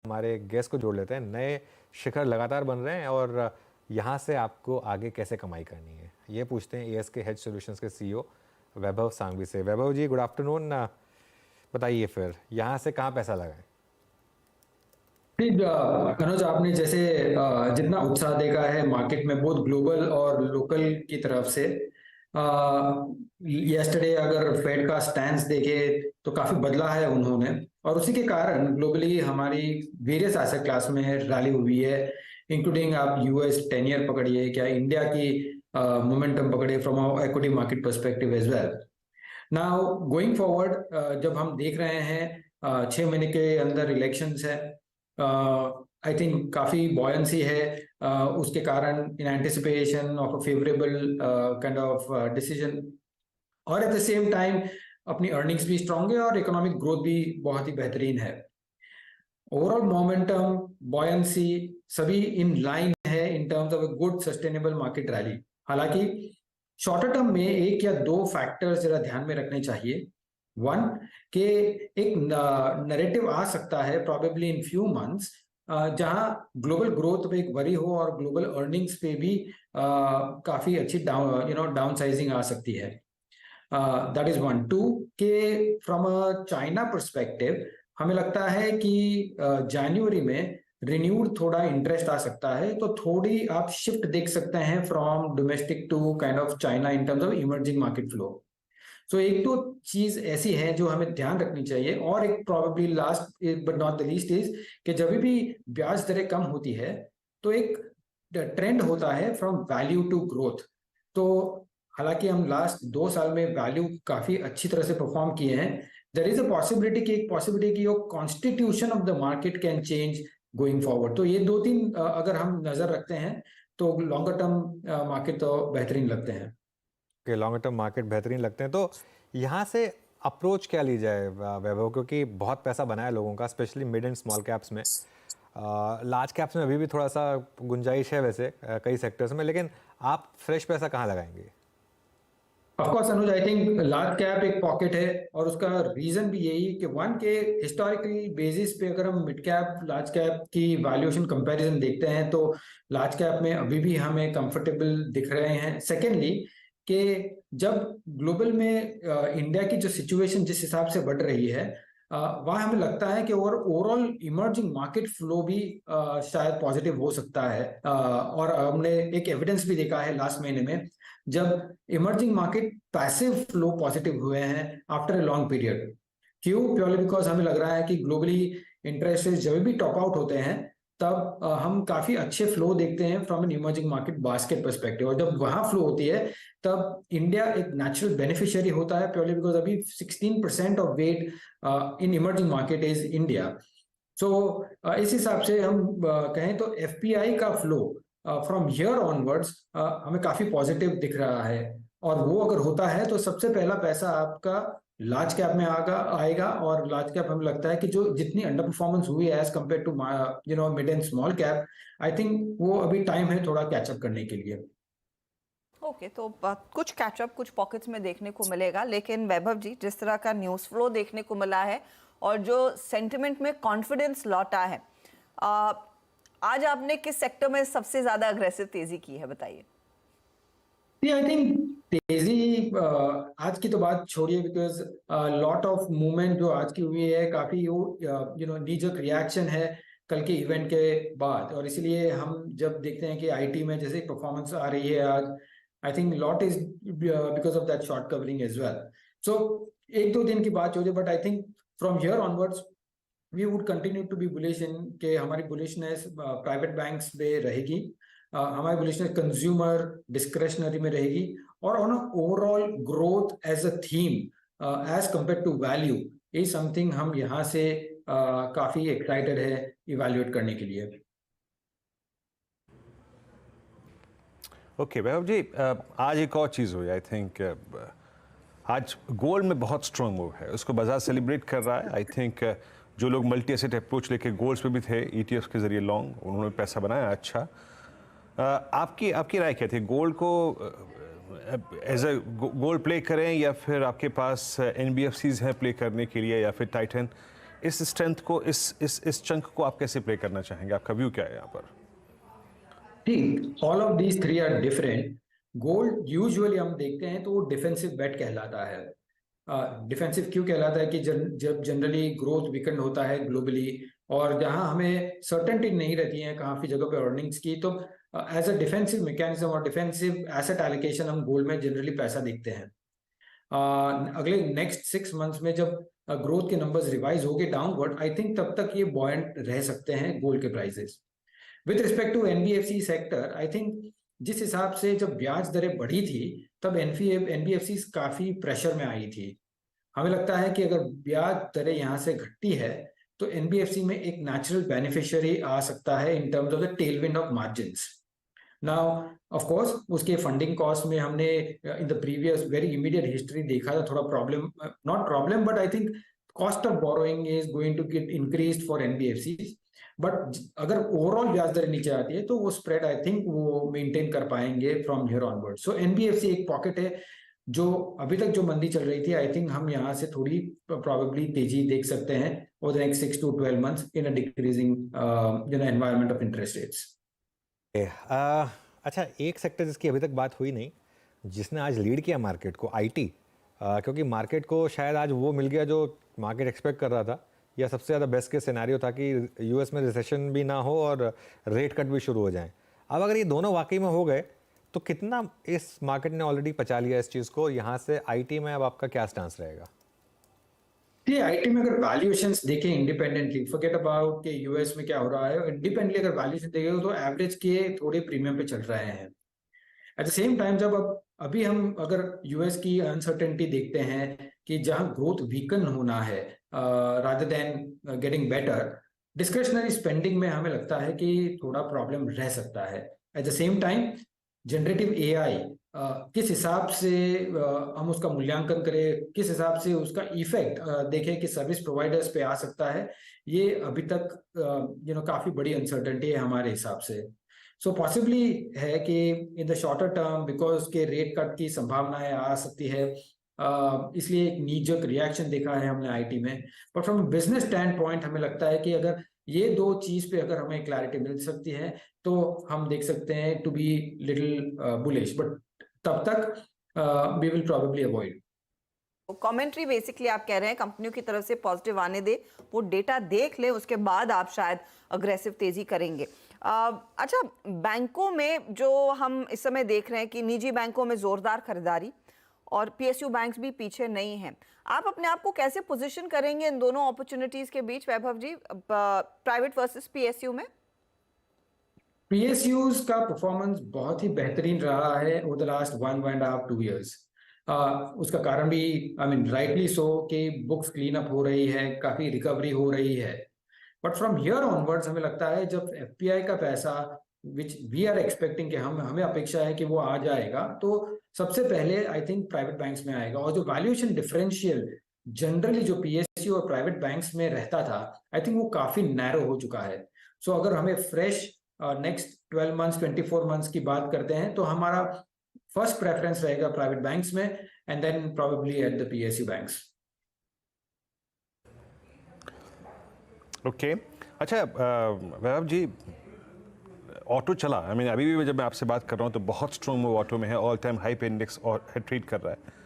हमारे गेस्ट को जोड़ लेते हैं। नए शिखर लगातार बन रहे हैं और यहाँ से आपको आगे कैसे कमाई करनी है, ये पूछते हैं एएसके हेज सॉल्यूशंस के सीईओ वैभव सांघवी से। वैभव जी, गुड आफ्टरनून। बताइए फिर यहाँ से कहाँ पैसा लगाएं? ठीक, अनुज, आपने जैसे जितना उत्साह देखा है मार्केट में बोथ ग्लोबल और लोकल की तरफ से, यस्टरडे अगर फेड का स्टैंस देखे तो काफी बदला है उन्होंने, और उसी के कारण ग्लोबली हमारी वेरियस एसेट क्लास में रैली हुई है, इंक्लूडिंग आप यूएस 10 ईयर पकड़िए, क्या इंडिया की मोमेंटम पकड़िए from equity market perspective as well. Now going forward, जब हम देख रहे हैं 6 महीने के अंदर इलेक्शंस है, आई थिंक काफी बॉयंसी है, उसके कारण in anticipation of a favourable kind of decision, और एट द सेम टाइम अपनी अर्निंग्स भी स्ट्रांग है और इकोनॉमिक ग्रोथ भी बहुत ही बेहतरीन है। ओवरऑल मोमेंटम, बॉयंसी सभी इन लाइन है in terms of a good sustainable market rally. हालांकि शॉर्टर टर्म में एक या दो फैक्टर्स जरा ध्यान में रखने चाहिए। वन, के एक नैरेटिव आ सकता है प्रोबेबली इन फ्यू मंथ्स, जहां ग्लोबल ग्रोथ पे एक वरी हो और ग्लोबल अर्निंग्स पे भी काफी अच्छी डाउन साइजिंग आ सकती है। That is one. टू, के फ्रॉम अ चाइना परस्पेक्टिव हमें लगता है कि जनवरी में रिन्यूड थोड़ा इंटरेस्ट आ सकता है, तो थोड़ी आप शिफ्ट देख सकते हैं from domestic to kind of China in terms of emerging market flow. So एक तो चीज ऐसी है जो हमें ध्यान रखनी चाहिए, और एक probably last but not the least is कि जब भी ब्याज दरें कम होती है तो एक ट्रेंड होता है फ्रॉम वैल्यू टू ग्रोथ। तो हालांकि हम लास्ट 2 साल में वैल्यू काफी अच्छी तरह से परफॉर्म किए हैं, देयर इज अ पॉसिबिलिटी कि constitution of the market can change going forward. तो ये दो तीन अगर हम नजर रखते हैं तो लॉन्गर टर्म मार्केट तो बेहतरीन लगते हैं। कि लॉन्ग टर्म मार्केट बेहतरीन लगते हैं, तो यहाँ से अप्रोच क्या ली जाए वैभव? क्योंकि बहुत पैसा बना है लोगों का, specially mid and small caps में। लार्ज कैप्स में अभी भी थोड़ा सा गुंजाइश है वैसे कई सेक्टर्स में, लेकिन आप फ्रेश पैसा कहाँ लगाएंगे? Of course Anuj, I think large cap एक पॉकेट है, और उसका रीजन भी यही कि वन, के हिस्टोरिकल बेसिस पे अगर हम मिड कैप लार्ज कैप की वैल्यूएशन कंपैरिजन देखते हैं तो लार्ज कैप में अभी भी हमें कंफर्टेबल दिख रहे हैं। सेकेंडली, कि जब ग्लोबल में इंडिया की जो सिचुएशन जिस हिसाब से बढ़ रही है, वहाँ हमें लगता है कि ओवरऑल इमर्जिंग मार्केट फ्लो भी शायद पॉजिटिव हो सकता है, और हमने एक एविडेंस भी देखा है लास्ट महीने में जब emerging market passive flow positive हुए हैं आफ्टर ए लॉन्ग पीरियड। क्यों? प्योरली बिकॉज हमें लग रहा है कि ग्लोबली इंटरेस्ट रेट जब भी टॉप आउट होते हैं तब हम काफी अच्छे फ्लो देखते हैं from an emerging market basket perspective, और जब वहां फ्लो होती है तब इंडिया एक नेचुरल बेनिफिशियरी होता है, प्योरली बिकॉज अभी 16% of weight in emerging market is India. So इस हिसाब से हम कहें तो एफपीआई का फ्लो फ्रॉम हियर ऑनवर्ड्स हमें काफी पॉजिटिव दिख रहा है, और वो अगर होता है तो सबसे पहला पैसा आपका लार्ज कैप में आएगा, और लार्ज कैप हमें लगता है कि जो जितनी अंडर परफॉर्मेंस हुई है as compare to mid and small cap, I think वो अभी टाइम है थोड़ा कैचअप करने के लिए। ओके, तो कुछ कैचअप कुछ पॉकेट्स में देखने को मिलेगा, लेकिन वैभव जी, जिस तरह का न्यूज़ फ्लो देखने को मिला है और जो सेंटिमेंट में कॉन्फिडेंस लौटा है, आज आपने किस सेक्टर में सबसे ज्यादा अग्रेसिव तेजी की है, बताइए। आई थिंक तेजी आज की तो बात छोड़िए, बिकॉज लॉट ऑफ मूवमेंट जो आज की हुई है काफी नीजक रिएक्शन है कल के इवेंट के बाद, और इसलिए हम जब देखते हैं कि आईटी में जैसे परफॉर्मेंस आ रही है आज, I think lot is because of that short covering as well. So एक दो दिन की बात छोड़िए, but I think from here onwards we would continue to be bullish in, के हमारी बुलिशनेस प्राइवेट बैंक्स में रहेगी, हमारी बुलिशनेस कंज्यूमर डिस्क्रेशनरी में रहेगी, और on overall growth as a theme as compare to value is something हम यहाँ से काफी एक्साइटेड है इवैल्यूएट करने के लिए। ओके वैभव जी, आज एक और चीज़ हुई, आई थिंक आज गोल्ड में बहुत स्ट्रॉन्ग मूव है, उसको बाजार सेलिब्रेट कर रहा है। आई थिंक जो लोग मल्टी एसेट अप्रोच लेके गोल्ड्स पे भी थे ईटीएफ्स के जरिए लॉन्ग, उन्होंने पैसा बनाया अच्छा। आपकी राय क्या थी? गोल्ड को एज अ गोल्ड प्ले करें, या फिर आपके पास एनबीएफसीज हैं प्ले करने के लिए, या फिर टाइटन इस स्ट्रेंथ को, इस चंक को आप कैसे प्ले करना चाहेंगे? आपका व्यू क्या है यहाँ पर? ठीक, all of these three are different. Gold usually हम देखते हैं तो वो डिफेंसिव बेट कहलाता है। डिफेंसिव क्यों कहलाता है कि जब जनरली ग्रोथ वीकेंड होता है ग्लोबली और जहां हमें सर्टेनिटी नहीं रहती है काफी जगह पे अर्निंग्स की, तो एज अ डिफेंसिव मैकेनिज्म और डिफेंसिव एसेट एलोकेशन हम गोल्ड में जनरली पैसा देखते हैं। अगले नेक्स्ट 6 मंथ्स में जब ग्रोथ के नंबर्स रिवाइज हो गए डाउनवर्ड, आई थिंक तब तक ये बॉयंट रह सकते हैं गोल्ड के prices. With respect to NBFC sector, I think जिस हिसाब से जब ब्याज दरें बढ़ी थी तब एनबीएफसी काफी प्रेशर में आई थी। हमें लगता है कि अगर ब्याज दरें यहाँ से घटती है तो एनबीएफसी में एक नेचुरल बेनिफिशियरी आ सकता है in terms of the tailwind of margins. Now of course उसके फंडिंग कॉस्ट में हमने in the previous very immediate history देखा था थोड़ा problem, not problem but I think cost of borrowing is going to get increased for NBFC. But अगर overall ब्याज दर नीचे आती है तो वो स्प्रेड आई थिंक वो मेंटेन कर पाएंगे from here onward. So NBFC एक पॉकेट है जो अभी तक जो मंदी चल रही थी, आई थिंक हम यहाँ से थोड़ी प्रोबेबली तेजी देख सकते हैं over the next 6 to 12 months in a decreasing environment of interest rates. अच्छा, एक सेक्टर जिसकी अभी तक बात हुई नहीं, जिसने आज लीड किया मार्केट को, आईटी, क्योंकि मार्केट को शायद आज वो मिल गया जो मार्केट एक्सपेक्ट कर रहा था, या सबसे ज़्यादा बेस्ट केस सिनेरियो था कि यूएस में रिसेशन भी ना हो और रेट कट भी शुरू हो जाए। अब अगर ये दोनों वाकई में हो गए तो कितना इस मार्केट ने ऑलरेडी पचा लिया इस चीज़ को, यहाँ से आईटी में अब आपका क्या स्टांस रहेगा? आईटी में अगर वैल्यूएशंस देखें इंडिपेंडेंटली, फॉरगेट अबाउट कि यूएस में क्या हो रहा है, इंडिपेंडेंटली अगर वैल्यूएशन देखें तो एवरेज के थोड़े प्रीमियम पे चल रहे हैं। एट द सेम टाइम जब अभी हम अगर यूएस की अनसर्टेनिटी देखते हैं कि जहां ग्रोथ वीकन होना है rather than getting better, discretionary spending में हमें लगता है कि थोड़ा प्रॉब्लम रह सकता है। At the same time generative AI किस हिसाब से हम उसका मूल्यांकन करें, किस हिसाब से उसका इफेक्ट देखें कि सर्विस प्रोवाइडर्स पे आ सकता है, ये अभी तक काफी बड़ी अनसर्टेनिटी है हमारे हिसाब से। सो पॉसिबली है कि in the shorter term because के रेट कट की संभावनाएं आ सकती है, इसलिए एक नीजक रिएक्शन देखा है हमने आईटी में। But from business stand point हमें लगता है कि अगर ये दो चीज पे अगर हमें क्लैरिटी मिल सकती है तो हम देख सकते हैं to be little bullish, but तब तक we will probably avoid. Commentary basically आप कह रहे हैं कंपनियों की तरफ से पॉजिटिव आने दे, वो डेटा देख ले, उसके बाद आप शायद अग्रेसिव तेजी करेंगे। अच्छा, बैंकों में जो हम इस समय देख रहे हैं कि निजी बैंकों में जोरदार खरीदारी और पीएसयू बैंक्स भी पीछे नहीं हैं, आप अपने आप को कैसे पोजीशन करेंगे इन दोनों अपॉर्चुनिटीज के बीच, वैभव जी, प्राइवेट वर्सेस पीएसयू में? पीएसयूज का परफॉर्मेंस बहुत ही बेहतरीन रहा है ओवर द लास्ट 1.5 2 years। उसका कारण भी आई मीन राइटली सो कि बुक्स क्लीन अप हो रही है, काफी रिकवरी हो रही है। बट फ्रॉम हियर ऑनवर्ड्स हमें लगता है जब एफपीआई का पैसा विच वी आर एक्सपेक्टिंग कि हमें अपेक्षा है कि वो आ जाएगा, तो सबसे पहले आई थिंक प्राइवेट बैंक्स में आएगा। और जो वैल्यूएशन डिफरेंशियल जनरली जो पीएसयू और प्राइवेट बैंक्स में रहता था, आई थिंक वो काफी नैरो हो चुका है। सो अगर हमें फ्रेश नेक्स्ट 12 months 24 months की बात करते हैं तो हमारा फर्स्ट प्रेफरेंस रहेगा प्राइवेट बैंक्स में and then probably at the PSU banks. Okay, अच्छा वैभव जी, ऑटो चला, आई मीन अभी भी जब मैं आपसे बात कर रहा हूँ तो बहुत स्ट्रॉन्ग मूव ऑटो में है, ऑल टाइम हाई पे इंडेक्स और ट्रेड कर रहा है।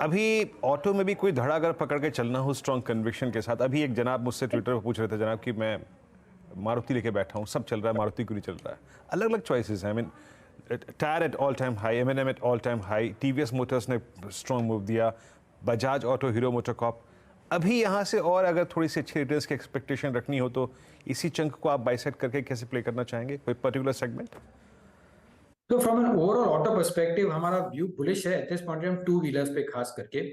अभी ऑटो में भी कोई धड़ा अगर पकड़ के चलना हो स्ट्रॉन्ग कन्विक्शन के साथ, अभी एक जनाब मुझसे ट्विटर पर पूछ रहे थे, जनाब कि मैं मारुति लेके बैठा हूँ, सब चल रहा है, मारुति क्यों नहीं चल रहा है? अलग अलग चॉइसेस हैं। I mean tyre at all time high, M&M at all time high, TVS Motors ने स्ट्रॉन्ग मूव दिया, बजाज ऑटो, हीरो मोटोकॉर्प। अभी यहाँ से और अगर थोड़ी सी अच्छी रिटर्न्स की एक्सपेक्टेशन रखनी हो तो इसी चंक को आप बाइसेट करके कैसे प्ले करना चाहेंगे, कोई पर्टिकुलर सेगमेंट? तो from an overall auto perspective हमारा व्यू बुलिश है एट दिस पॉइंट हम टू व्हीलर्स पे खास करके,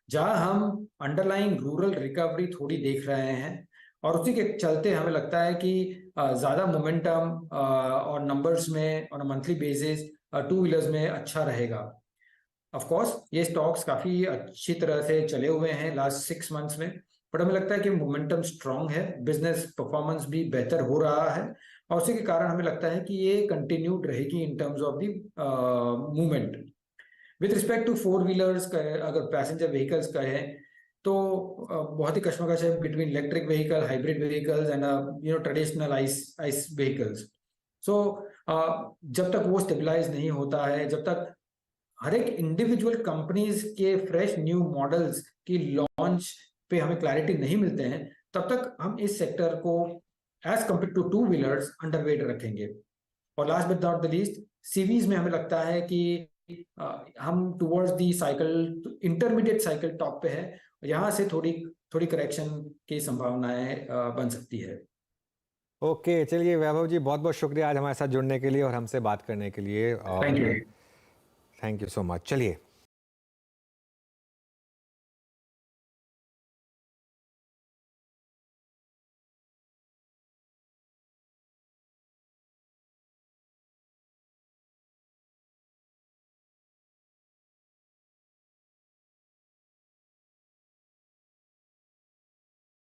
जहां हम अंडरलाइंग रूरल रिकवरी थोड़ी देख रहे हैं और उसी के चलते हमें लगता है कि ज्यादा मोमेंटम और नंबर्स में on a monthly basis two wheelers में अच्छा रहेगा। ऑफ कोर्स ये स्टॉक्स काफी अच्छी तरह से चले हुए हैं लास्ट 6 months में, बट हमें लगता है कि मोमेंटम स्ट्रांग है, बिजनेस परफॉर्मेंस भी बेहतर हो रहा है और उसी के कारण हमें लगता है कि ये कंटिन्यूड रहेगी in terms of the movement. With respect to 4 wheelers का अगर पैसेंजर व्हीकल्स का है, तो बहुत ही कशमकश है between electric vehicle, hybrid vehicles and traditional ICE vehicles. So जब तक वो स्टेबलाइज नहीं होता है, जब तक हर एक इंडिविजुअल कंपनीज के फ्रेश न्यू मॉडल्स की लॉन्च पे हमें क्लैरिटी नहीं मिलते हैं, तब तक हम इस सेक्टर को as compare to two wheelers underweight रखेंगे। और last but not the least, CVs में हमें लगता है कि हम towards the cycle, intermediate cycle top पे है, यहाँ से थोड़ी करेक्शन की संभावनाएं बन सकती है। ओके, चलिए वैभव जी, बहुत बहुत शुक्रिया आज हमारे साथ जुड़ने के लिए और हमसे बात करने के लिए। Thank you. Thank you so much. चलिए